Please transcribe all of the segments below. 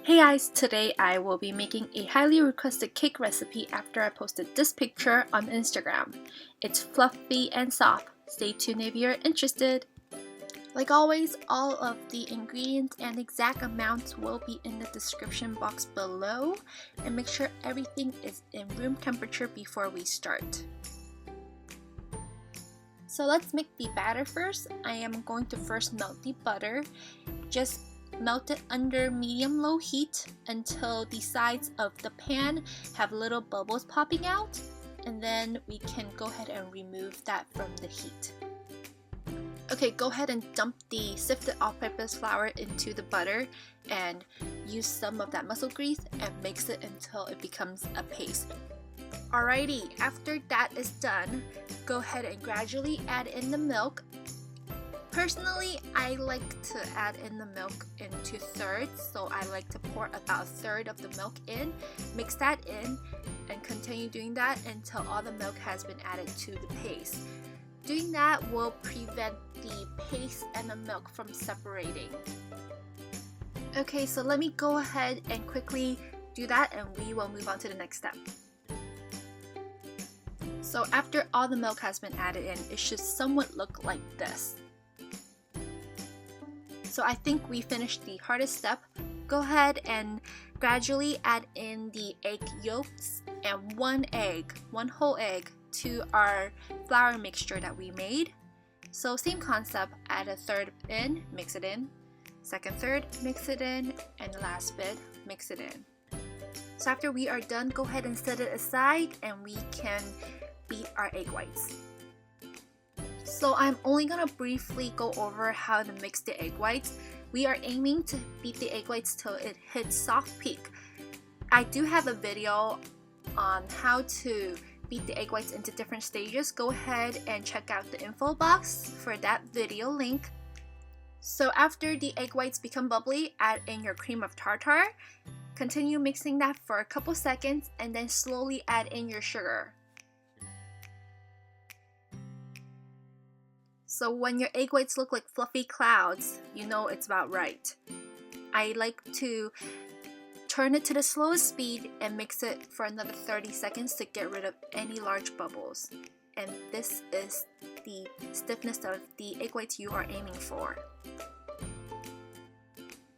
Hey guys, today I will be making a highly requested cake recipe after I posted this picture on Instagram. It's fluffy and soft. Stay tuned if you're interested. Like always, all of the ingredients and exact amounts will be in the description box below, and make sure everything is in room temperature before we start. So let's make the batter first. I am going to first melt the butter. Just melt it under medium-low heat until the sides of the pan have little bubbles popping out, and then we can go ahead and remove that from the heat. Okay, go ahead and dump the sifted all-purpose flour into the butter and use some of that muscle grease and mix it until it becomes a paste. Alrighty, after that is done, go ahead and gradually add in the milk. Personally, I like to add in the milk into thirds, so I like to pour about a third of the milk in, mix that in, and continue doing that until all the milk has been added to the paste. Doing that will prevent the paste and the milk from separating. Okay, so let me go ahead and quickly do that and we will move on to the next step. So after all the milk has been added in, it should somewhat look like this. So I think we finished the hardest step. Go ahead and gradually add in the egg yolks and one whole egg to our flour mixture that we made. So same concept, add a third in, mix it in, second third, mix it in, and the last bit, mix it in. So after we are done, go ahead and set it aside and we can beat our egg whites. So I'm only gonna briefly go over how to mix the egg whites. We are aiming to beat the egg whites till it hits soft peak. I do have a video on how to beat the egg whites into different stages. Go ahead and check out the info box for that video link. So after the egg whites become bubbly, add in your cream of tartar. Continue mixing that for a couple seconds and then slowly add in your sugar. So when your egg whites look like fluffy clouds, you know it's about right. I like to turn it to the slowest speed and mix it for another 30 seconds to get rid of any large bubbles. And this is the stiffness of the egg whites you are aiming for.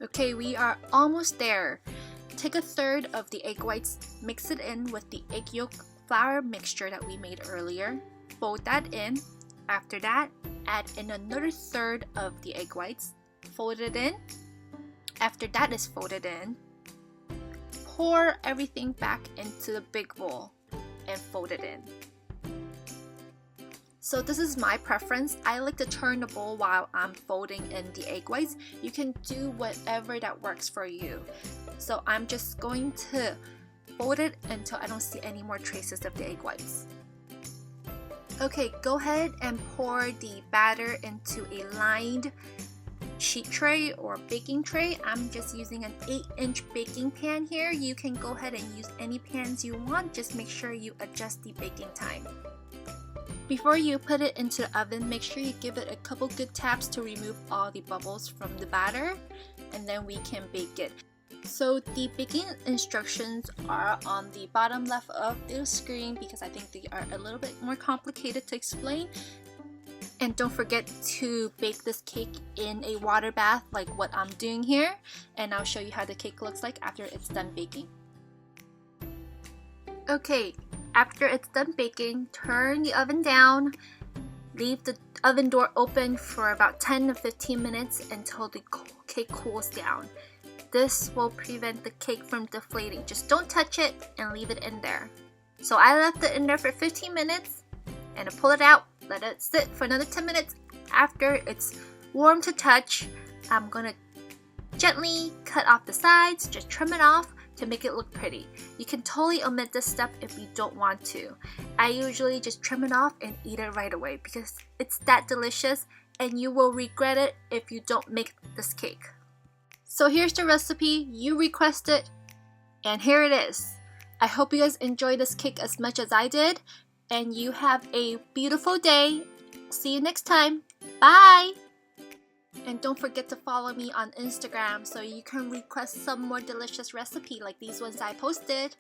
Okay, we are almost there. Take a third of the egg whites, mix it in with the egg yolk flour mixture that we made earlier. Fold that in. After that, add in another third of the egg whites, fold it in. After that is folded in, pour everything back into the big bowl and fold it in. So this is my preference. I like to turn the bowl while I'm folding in the egg whites. You can do whatever that works for you. So I'm just going to fold it until I don't see any more traces of the egg whites. Okay, go ahead and pour the batter into a lined sheet tray or baking tray. I'm just using an 8-inch baking pan here. You can go ahead and use any pans you want. Just make sure you adjust the baking time. Before you put it into the oven, make sure you give it a couple good taps to remove all the bubbles from the batter, and then we can bake it. So the baking instructions are on the bottom left of the screen because I think they are a little bit more complicated to explain. And don't forget to bake this cake in a water bath like what I'm doing here, and I'll show you how the cake looks like after it's done baking. Okay, after it's done baking, turn the oven down, leave the oven door open for about 10 to 15 minutes until the cake cools down. This will prevent the cake from deflating. Just don't touch it and leave it in there. So I left it in there for 15 minutes and I pull it out, let it sit for another 10 minutes. After it's warm to touch, I'm gonna gently cut off the sides, just trim it off to make it look pretty. You can totally omit this step if you don't want to. I usually just trim it off and eat it right away because it's that delicious and you will regret it if you don't make this cake. So here's the recipe you requested, and here it is. I hope you guys enjoyed this cake as much as I did, and you have a beautiful day. See you next time. Bye! And don't forget to follow me on Instagram so you can request some more delicious recipe like these ones I posted.